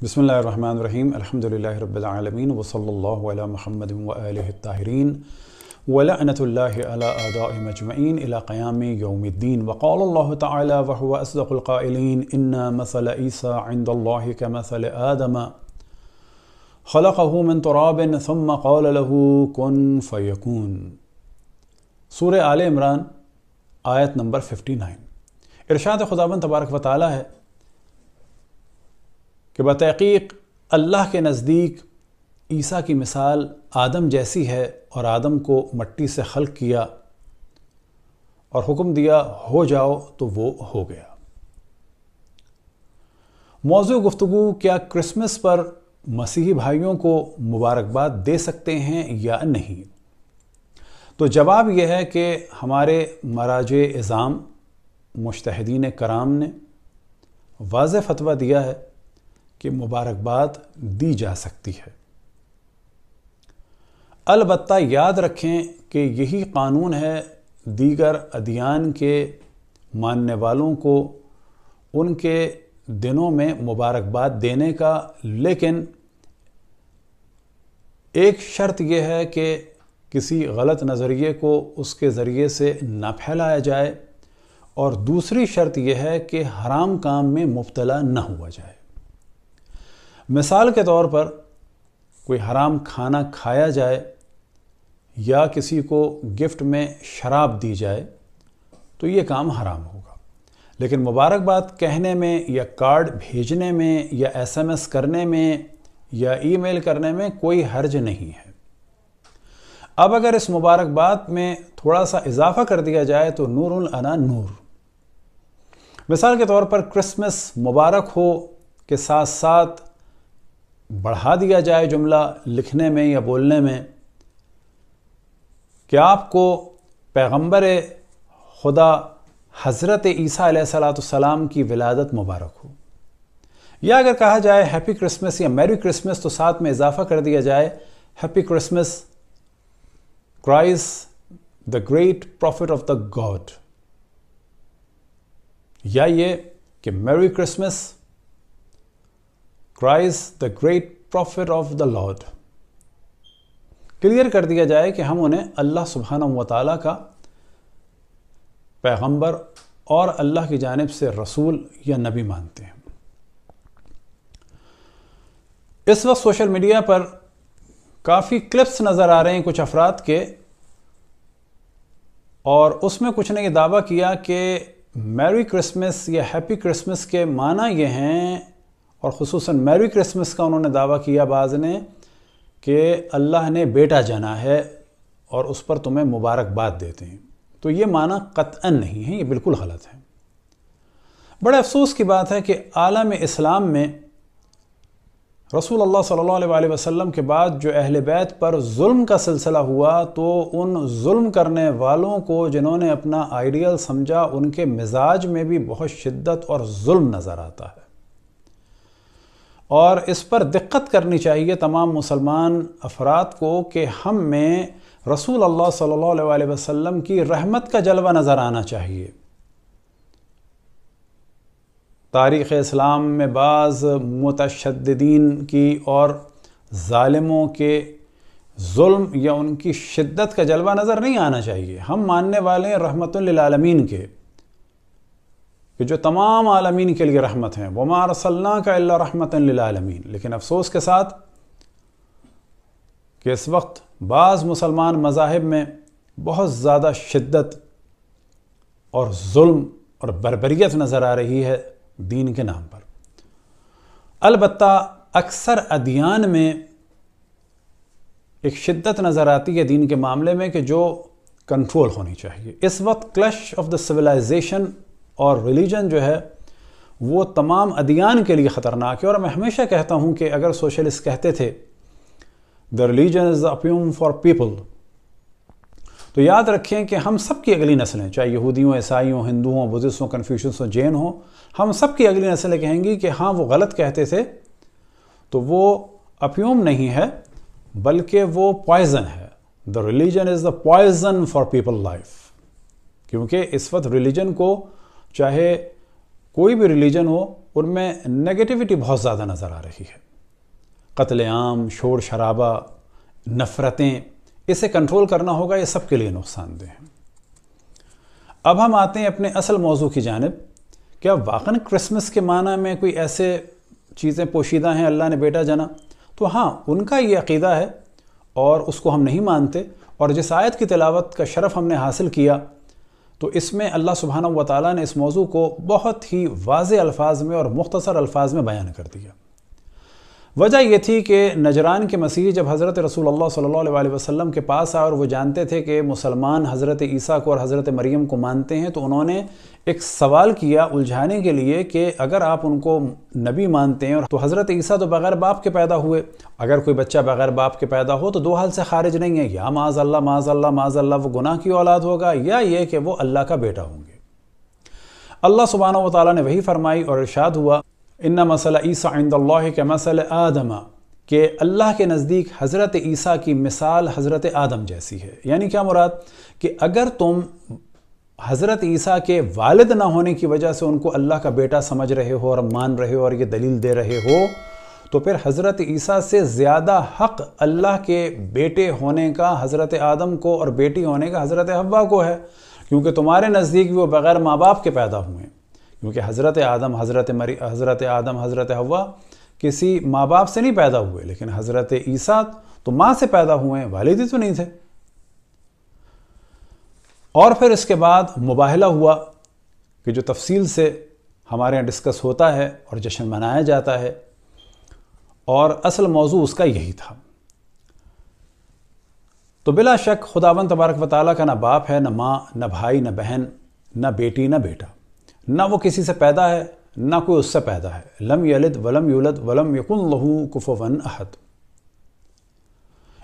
بسم اللہ الرحمن الرحیم الحمدللہ رب العالمین وصلی اللہ علی محمد وآلہ الطاہرین ولعنۃ اللہ علی اعدائہم اجمعین الی قیام یوم الدین وقال اللہ تعالی وهو اصدق القائلین ان مثل عیسی عند اللہ کمثل آدم خلقہ من تراب ثم قال له کن فیکون۔ سورہ آل عمران آیت نمبر 59۔ ارشاد خداوند تبارک و تعالی ہے کہ بتحقیق اللہ کے نزدیک عیسیٰ کی مثال آدم جیسی ہے، اور آدم کو مٹی سے خلق کیا اور حکم دیا ہو جاؤ تو وہ ہو گیا۔ موضوع گفتگو: کیا کرسمس پر مسیحی بھائیوں کو مبارکباد دے سکتے ہیں یا نہیں؟ تو جواب یہ ہے کہ ہمارے مراجع اعظام مجتہدین کرام نے واضح فتویٰ دیا ہے کہ مبارکباد دی جا سکتی ہے۔ البتہ یاد رکھیں کہ یہی قانون ہے دیگر ادیان کے ماننے والوں کو ان کے دنوں میں مبارکباد دینے کا، لیکن ایک شرط یہ ہے کہ کسی غلط نظریے کو اس کے ذریعے سے نہ پھیلایا جائے، اور دوسری شرط یہ ہے کہ حرام کام میں مبتلا نہ ہوا جائے۔ مثال کے طور پر کوئی حرام کھانا کھایا جائے یا کسی کو گفٹ میں شراب دی جائے تو یہ کام حرام ہوگا، لیکن مبارکباد کہنے میں یا کارڈ بھیجنے میں یا ایس ایم ایس کرنے میں یا ای میل کرنے میں کوئی حرج نہیں ہے۔ اب اگر اس مبارکباد میں تھوڑا سا اضافہ کر دیا جائے تو نور علی نور۔ مثال کے طور پر کرسمس مبارک ہو کے ساتھ ساتھ بڑھا دیا جائے جملہ لکھنے میں یا بولنے میں کہ آپ کو پیغمبر خدا حضرت عیسیٰ علیہ السلام کی ولادت مبارک ہو، یا اگر کہا جائے ہیپی کرسمس یا میری کرسمس تو ساتھ میں اضافہ کر دیا جائے happy Christmas Christ the great prophet of the God, یا یہ کہ میری Christmas Christ the great prophet of the lord. Clear کر دیا جائے کہ ہم انہیں اللہ سبحانہ و تعالیٰ کا پیغمبر اور اللہ کی جانب سے رسول یا نبی مانتے ہیں۔ اس وقت سوشل میڈیا پر کافی کلپس نظر آ رہے ہیں کچھ افراد کے، اور اس میں کچھ نے یہ دعویٰ کیا کہ میری کرسمس یا ہیپی کرسمس کے معنی یہ ہیں، اور خصوصاً میری کرسمس کا انہوں نے دعویٰ کیا بعض نے، کہ اللہ نے بیٹا جنا ہے اور اس پر تمہیں مبارکباد دیتے ہیں۔ تو یہ معنی قطعاً نہیں ہے، یہ بالکل غلط ہے۔ بڑے افسوس کی بات ہے کہ عالم اسلام میں رسول اللہ صلی اللہ علیہ وسلم کے بعد جو اہل بیت پر ظلم کا سلسلہ ہوا، تو ان ظلم کرنے والوں کو جنہوں نے اپنا آئیڈیل سمجھا، ان کے مزاج میں بھی بہت شدت اور ظلم نظر آتا ہے، اور اس پر دقت کرنی چاہیے تمام مسلمان افراد کو کہ ہم میں رسول اللہ صلی اللہ علیہ وسلم کی رحمت کا جلوہ نظر آنا چاہیے۔ تاریخ اسلام میں بعض متشددین کی اور ظالموں کے ظلم یا ان کی شدت کا جلوہ نظر نہیں آنا چاہیے۔ ہم ماننے والے ہیں رحمت للعالمین کے، کہ جو تمام عالمین کے لیے رحمت ہیں، وَمَا أَرْسَلْنَاكَ إِلَّا رَحْمَةً لِلْعَالَمِينَ۔ لیکن افسوس کے ساتھ کہ اس وقت بعض مسلمان مذاہب میں بہت زیادہ شدت اور ظلم اور بربریت نظر آ رہی ہے دین کے نام پر۔ البتہ اکثر ادیان میں ایک شدت نظر آتی ہے دین کے معاملے میں کہ جو کنٹرول ہونی چاہیے۔ اس وقت کلش آف دا سویلائزیشن اور ریلیجن جو ہے وہ تمام ادیان کے لیے خطرناک ہے، اور میں ہمیشہ کہتا ہوں کہ اگر سوشلسٹ کہتے تھے the religion is the opium for people، تو یاد رکھیں کہ ہم سب کی اگلی نسلیں، چاہے یہودی ہوں، عیسائی ہوں، ہندو ہوں، بدھسٹ ہوں، کنفیوشنس ہوں، جین ہوں، ہم سب کی اگلی نسلیں کہیں گی کہ ہاں وہ غلط کہتے تھے، تو وہ اپیوم نہیں ہے بلکہ وہ پوائزن ہے۔ the religion is the poison for people life، کیونکہ اس وقت ریلیجن کو چاہے کوئی بھی ریلیجن ہو ان میں نگیٹیوٹی بہت زیادہ نظر آ رہی ہے. قتل عام، شور شرابہ، نفرتیں، اسے کنٹرول کرنا ہوگا. یہ سب کے لیے نقصان دہ ہیں. اب ہم آتے ہیں اپنے اصل موضوع کی جانب. کیا واقعاً کرسمس کے معنی میں کوئی ایسے چیزیں پوشیدہ ہیں اللہ نے بیٹا جنا؟ تو ہاں، ان کا یہ عقیدہ ہے اور اس کو ہم نہیں مانتے. اور جس آیت کی تلاوت کا شرف ہم نے حاصل کیا تو اس میں اللہ سبحانہ و تعالیٰ نے اس موضوع کو بہت ہی واضح الفاظ میں اور مختصر الفاظ میں بیان کر دیا. وجہ یہ تھی کہ نجران کے مسیحی جب حضرت رسول اللہ صلی اللہ علیہ وسلم کے پاس آئے اور وہ جانتے تھے کہ مسلمان حضرت عیسیٰ کو اور حضرت مریم کو مانتے ہیں، تو انہوں نے ایک سوال کیا الجھانے کے لیے کہ اگر آپ ان کو نبی مانتے ہیں تو حضرت عیسیٰ تو بغیر باپ کے پیدا ہوئے، اگر کوئی بچہ بغیر باپ کے پیدا ہو تو دو حال سے خارج نہیں ہے، یا معاذ اللہ معاذ اللہ معاذ اللہ وہ گناہ کی اولاد ہوگا، یا یہ کہ وہ اللہ کا بیٹا ہوں گے. اللہ سبحانہ و تعالیٰ نے وہی فرمائی اور ارشاد ہوا ان مثل عیسیٰ عند اللہ کمثل آدم، کہ اللہ کے نزدیک حضرت عیسیٰ کی مثال حضرت آدم جیسی ہے. یعنی کیا مراد؟ کہ اگر تم حضرت عیسیٰ کے والد نہ ہونے کی وجہ سے ان کو اللہ کا بیٹا سمجھ رہے ہو اور مان رہے ہو اور یہ دلیل دے رہے ہو، تو پھر حضرت عیسیٰ سے زیادہ حق اللہ کے بیٹے ہونے کا حضرت آدم کو اور بیٹی ہونے کا حضرت حوا کو ہے، کیونکہ تمہارے نزدیک بھی وہ بغیر ماں باپ کے پیدا ہوئے ہیں. کیونکہ حضرت آدم حضرت حوا کسی ماں باپ سے نہیں پیدا ہوئے، لیکن حضرت عیسیٰ تو ماں سے پیدا ہوئے ہیں، والد ہی تو نہیں تھے. اور پھر اس کے بعد مباہلہ ہوا کہ جو تفصیل سے ہمارے یہاں ڈسکس ہوتا ہے اور جشن منایا جاتا ہے، اور اصل موضوع اس کا یہی تھا. تو بلا شک خداوند تبارک و تعالیٰ کا نہ باپ ہے، نہ ماں، نہ بھائی، نہ بہن، نہ بیٹی، نہ بیٹا، نہ وہ کسی سے پیدا ہے نہ کوئی اس سے پیدا ہے. لم یلد ولم یولد ولم یکن لہ کفوا احد.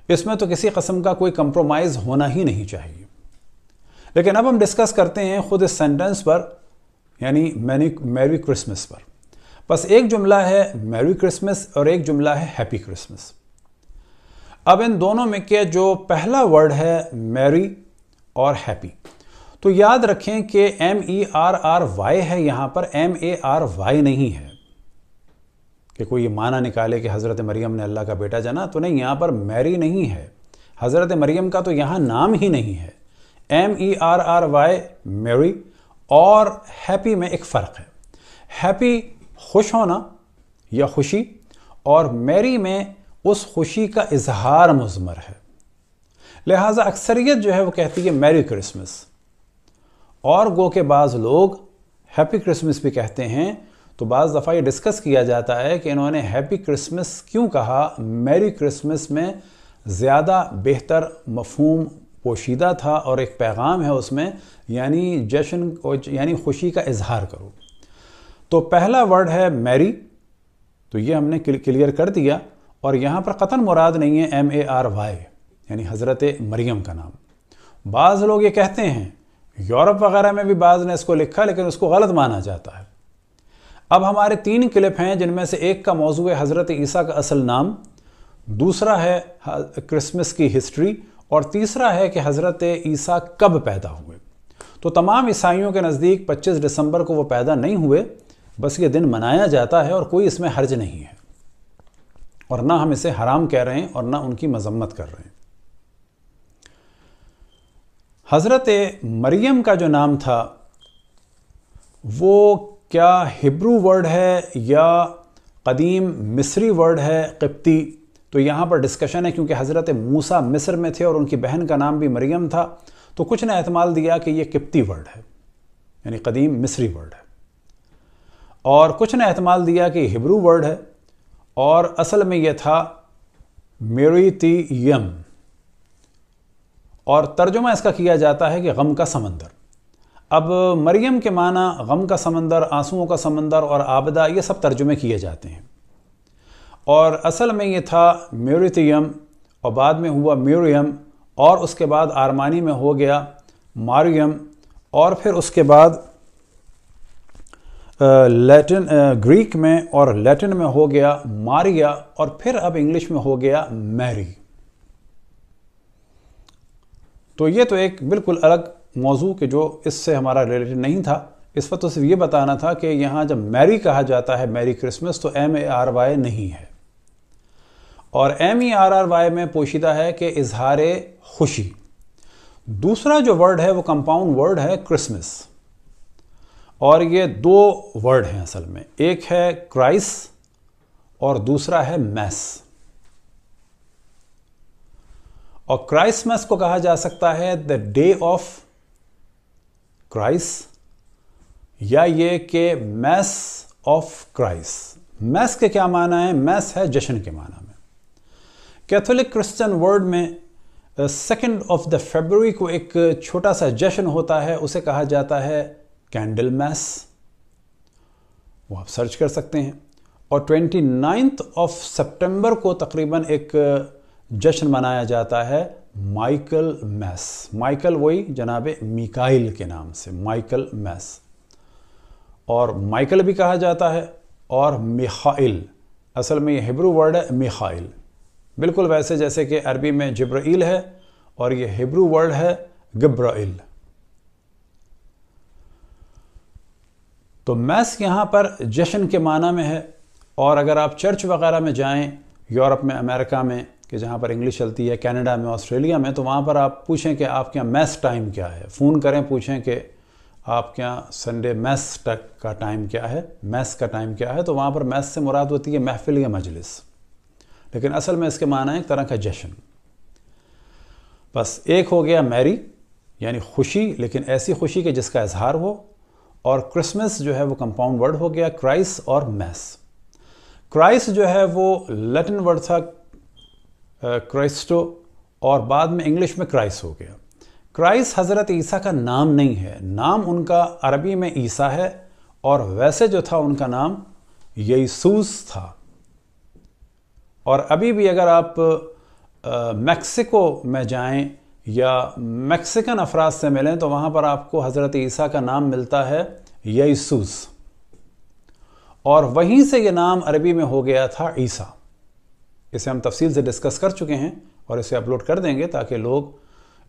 اس میں تو کسی قسم کا کوئی کمپرومائز ہونا ہی نہیں چاہیے. لیکن اب ہم ڈسکس کرتے ہیں خود اس سینٹنس پر، یعنی میری کرسمس پر. بس ایک جملہ ہے میری کرسمس اور ایک جملہ ہے ہیپی کرسمس. اب ان دونوں میں کہ جو پہلا ورڈ ہے میری اور ہیپی، تو یاد رکھیں کہ MERRY ہے، یہاں پر MARY نہیں ہے کہ کوئی یہ معنی نکالے کہ حضرت مریم نے اللہ کا بیٹا جنا. تو نہیں، یہاں پر میری نہیں ہے، حضرت مریم کا تو یہاں نام ہی نہیں ہے. MERRY میری، اور ہیپی میں ایک فرق ہے. ہیپی خوش ہونا یا خوشی، اور میری میں اس خوشی کا اظہار مضمر ہے. لہٰذا اکثریت جو ہے وہ کہتی ہے میری کرسمس، اور گو کہ بعض لوگ ہیپی کرسمس بھی کہتے ہیں. تو بعض دفعہ یہ ڈسکس کیا جاتا ہے کہ انہوں نے ہیپی کرسمس کیوں کہا، میری کرسمس میں زیادہ بہتر مفہوم پوشیدہ تھا اور ایک پیغام ہے اس میں، یعنی جشن، یعنی خوشی کا اظہار کرو. تو پہلا ورڈ ہے میری، تو یہ ہم نے کلیئر کر دیا. اور یہاں پر قطعاً مراد نہیں ہے MARY، یعنی حضرت مریم کا نام. بعض لوگ یہ کہتے ہیں، یورپ وغیرہ میں بھی بعض نے اس کو لکھا لیکن اس کو غلط مانا جاتا ہے. اب ہمارے 3 کلپ ہیں جن میں سے ایک کا موضوع ہے حضرت عیسیٰ کا اصل نام، دوسرا ہے کرسمس کی ہسٹری، اور تیسرا ہے کہ حضرت عیسیٰ کب پیدا ہوئے. تو تمام عیسائیوں کے نزدیک 25 دسمبر کو وہ پیدا نہیں ہوئے، بس یہ دن منایا جاتا ہے اور کوئی اس میں حرج نہیں ہے، اور نہ ہم اسے حرام کہہ رہے ہیں اور نہ ان کی مذمت کر رہے ہیں. حضرت مریم کا جو نام تھا وہ کیا ہبرو ورڈ ہے یا قدیم مصری ورڈ ہے قبطی؟ تو یہاں پر ڈسکشن ہے، کیونکہ حضرت موسیٰ مصر میں تھے اور ان کی بہن کا نام بھی مریم تھا. تو کچھ نے احتمال دیا کہ یہ قبطی ورڈ ہے، یعنی قدیم مصری ورڈ ہے، اور کچھ نے احتمال دیا کہ یہ ہبرو ورڈ ہے، اور اصل میں یہ تھا میریتیم، اور ترجمہ اس کا کیا جاتا ہے کہ غم کا سمندر. اب مریم کے معنی غم کا سمندر، آنسوؤں کا سمندر اور آبدہ، یہ سب ترجمے کیے جاتے ہیں. اور اصل میں یہ تھا میریتیم، اور بعد میں ہوا میریم، اور اس کے بعد آرمانی میں ہو گیا ماریم، اور پھر اس کے بعد لیٹن گریک میں اور لیٹن میں ہو گیا ماریا، اور پھر اب انگلش میں ہو گیا میری. تو یہ تو ایک بالکل الگ موضوع کہ جو اس سے ہمارا ریلیٹڈ نہیں تھا، اس وقت تو صرف یہ بتانا تھا کہ یہاں جب میری کہا جاتا ہے میری کرسمس تو MERY نہیں ہے، اور MERRY میں پوشیدہ ہے کہ اظہار خوشی۔ دوسرا جو ورڈ ہے وہ کمپاؤنڈ ورڈ ہے کرسمس، اور یہ دو ورڈ ہیں اصل میں، ایک ہے کرائس اور دوسرا ہے میس۔ اور کرائسمس کو کہا جا سکتا ہے دا ڈے آف کرائس، یا یہ کہ میس آف کرائس۔ میس کے کیا معنی ہے؟ میس ہے جشن کے معنی میں۔ کیتھولک کرسچن ورڈ میں 2 فیبروری کو ایک چھوٹا سا جشن ہوتا ہے، اسے کہا جاتا ہے کینڈل میس، وہ آپ سرچ کر سکتے ہیں۔ اور 29 سپٹمبر کو تقریباً ایک جشن منایا جاتا ہے مائیکل میس۔ مائیکل وہی جناب میکائل کے نام سے، مائیکل میس، اور مائیکل بھی کہا جاتا ہے، اور میخائل، اصل میں یہ ہبرو ورڈ ہے میخائل، بالکل ویسے جیسے کہ عربی میں جبرائیل ہے اور یہ ہبرو ورڈ ہے گبرائیل۔ تو میس یہاں پر جشن کے معنی میں ہے، اور اگر آپ چرچ وغیرہ میں جائیں یورپ میں، امریکہ میں، کہ جہاں پر انگلش چلتی ہے، کینیڈا میں، آسٹریلیا میں، تو وہاں پر آپ پوچھیں کہ آپ کے یہاں میس ٹائم کیا ہے، فون کریں پوچھیں کہ آپ کے یہاں سنڈے میس کا ٹائم کیا ہے، میس کا ٹائم کیا ہے، تو وہاں پر میس سے مراد ہوتی ہے محفل یا مجلس، لیکن اصل میں اس کے معنی ہے ایک طرح کا جشن۔ بس ایک ہو گیا میری یعنی خوشی، لیکن ایسی خوشی کہ جس کا اظہار ہو، اور کرسمس جو ہے وہ کمپاؤنڈ ورڈ ہو گیا کرائس اور میس۔ کرائس جو ہے وہ لیٹن ورڈ تھا کرائسٹو، اور بعد میں انگلش میں کرائس ہو گیا۔ کرائس حضرت عیسیٰ کا نام نہیں ہے، نام ان کا عربی میں عیسیٰ ہے، اور ویسے جو تھا ان کا نام یسوس تھا۔ اور ابھی بھی اگر آپ میکسیکو میں جائیں یا میکسیکن افراد سے ملیں تو وہاں پر آپ کو حضرت عیسیٰ کا نام ملتا ہے یسوس، اور وہیں سے یہ نام عربی میں ہو گیا تھا عیسیٰ۔ اسے ہم تفصیل سے ڈسکس کر چکے ہیں اور اسے اپلوڈ کر دیں گے تاکہ لوگ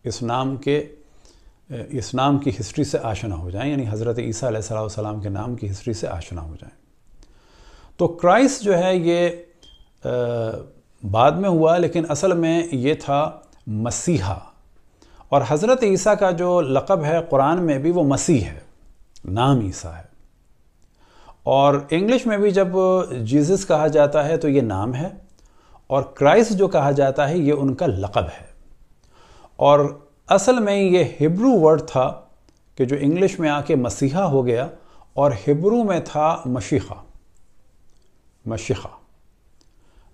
اس نام کی ہسٹری سے آشنا ہو جائیں، یعنی حضرت عیسیٰ علیہ السلام کے نام کی ہسٹری سے آشنا ہو جائیں۔ تو کرائس جو ہے یہ بعد میں ہوا، لیکن اصل میں یہ تھا مسیحا، اور حضرت عیسیٰ کا جو لقب ہے قرآن میں بھی وہ مسیح ہے، نام عیسیٰ ہے، اور انگلش میں بھی جب جیزس کہا جاتا ہے تو یہ نام ہے، اور کرائس جو کہا جاتا ہے یہ ان کا لقب ہے۔ اور اصل میں یہ ہبرو ورڈ تھا کہ جو انگلش میں آ کے مسیحا ہو گیا، اور ہبرو میں تھا مشیخہ،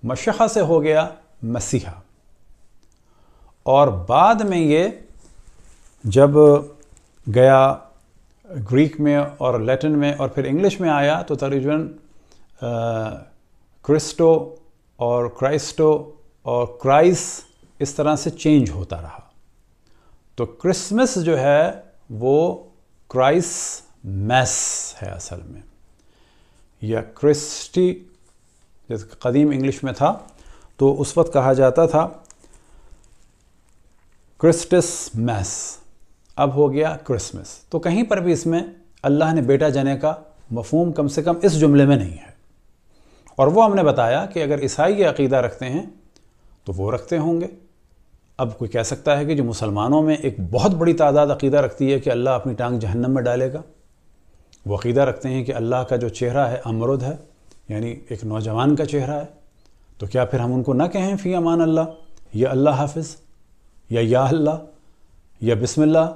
مشیخہ سے ہو گیا مسیحا، اور بعد میں یہ جب گیا گریک میں اور لیٹن میں اور پھر انگلش میں آیا تو تقریباً کرسٹو اور کرائسٹو اور کرائس اس طرح سے چینج ہوتا رہا۔ تو کرسمس جو ہے وہ کرائس میس ہے اصل میں، یا کرسٹی جیسے قدیم انگلش میں تھا تو اس وقت کہا جاتا تھا کرسٹس میس، اب ہو گیا کرسمس۔ تو کہیں پر بھی اس میں اللہ نے بیٹا جانے کا مفہوم کم سے کم اس جملے میں نہیں ہے، اور وہ ہم نے بتایا کہ اگر عیسائی یہ عقیدہ رکھتے ہیں تو وہ رکھتے ہوں گے۔ اب کوئی کہہ سکتا ہے کہ جو مسلمانوں میں ایک بہت بڑی تعداد عقیدہ رکھتی ہے کہ اللہ اپنی ٹانگ جہنم میں ڈالے گا، وہ عقیدہ رکھتے ہیں کہ اللہ کا جو چہرہ ہے امرد ہے، یعنی ایک نوجوان کا چہرہ ہے، تو کیا پھر ہم ان کو نہ کہیں فی امان اللہ، یا اللہ حافظ، یا اللہ، یا بسم اللہ؟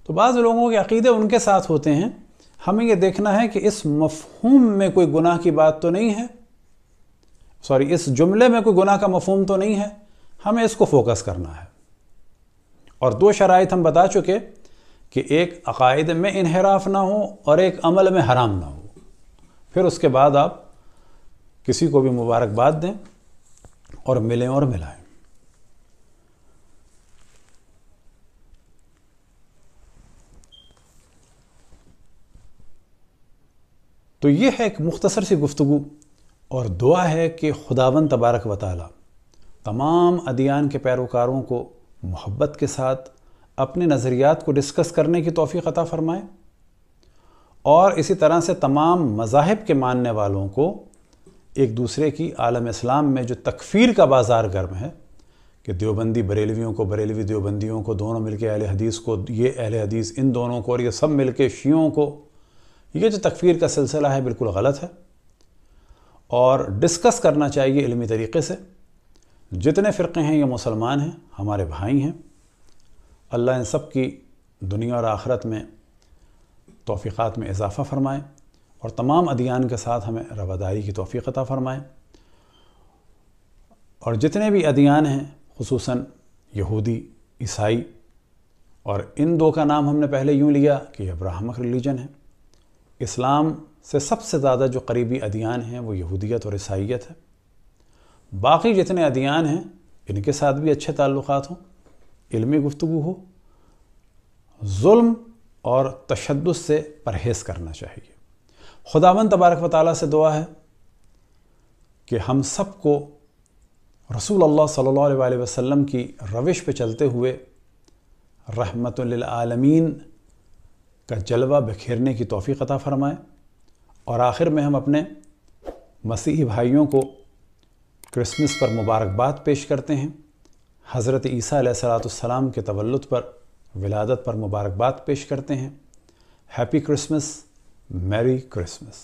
تو بعض لوگوں کے عقیدے ان کے ساتھ ہوتے ہیں، ہمیں یہ دیکھنا ہے کہ اس مفہوم میں کوئی گناہ کی بات تو نہیں ہے، اس جملے میں کوئی گناہ کا مفہوم تو نہیں ہے، ہمیں اس کو فوکس کرنا ہے۔ اور دو شرائط ہم بتا چکے کہ ایک عقائد میں انحراف نہ ہو اور ایک عمل میں حرام نہ ہو، پھر اس کے بعد آپ کسی کو بھی مبارکباد دیں اور ملیں اور ملائیں۔ تو یہ ہے ایک مختصر سی گفتگو، اور دعا ہے کہ خداوند تبارک و تعالی تمام ادیان کے پیروکاروں کو محبت کے ساتھ اپنے نظریات کو ڈسکس کرنے کی توفیق عطا فرمائے، اور اسی طرح سے تمام مذاہب کے ماننے والوں کو ایک دوسرے کی عالم اسلام میں جو تکفیر کا بازار گرم ہے کہ دیوبندی بریلویوں کو، بریلوی دیوبندیوں کو، دونوں مل کے اہل حدیث کو، یہ اہل حدیث ان دونوں کو، اور یہ سب مل کے شیعوں کو، یہ جو تکفیر کا سلسلہ ہے بالکل غلط ہے، اور ڈسکس کرنا چاہیے علمی طریقے سے۔ جتنے فرقے ہیں یہ مسلمان ہیں، ہمارے بھائی ہیں، اللہ ان سب کی دنیا اور آخرت میں توفیقات میں اضافہ فرمائے، اور تمام ادیان کے ساتھ ہمیں رواداری کی توفیق عطا فرمائے۔ اور جتنے بھی ادیان ہیں، خصوصاً یہودی، عیسائی، اور ان دو کا نام ہم نے پہلے یوں لیا کہ یہ ابراہمک ریلیجن ہے۔ اسلام سے سب سے زیادہ جو قریبی ادیان ہیں وہ یہودیت اور عیسائیت ہے۔ باقی جتنے ادیان ہیں ان کے ساتھ بھی اچھے تعلقات ہوں، علمی گفتگو ہو، ظلم اور تشدد سے پرہیز کرنا چاہیے۔ خداوند تبارک و تعالیٰ سے دعا ہے کہ ہم سب کو رسول اللہ صلی اللہ علیہ وسلم کی روش پہ چلتے ہوئے رحمت للعالمین کا جلوہ بکھیرنے کی توفیق عطا فرمائے، اور آخر میں ہم اپنے مسیحی بھائیوں کو کرسمس پر مبارکباد پیش کرتے ہیں، حضرت عیسیٰ علیہ السلام کے تولد پر، ولادت پر مبارکباد پیش کرتے ہیں۔ ہیپی کرسمس، میری کرسمس۔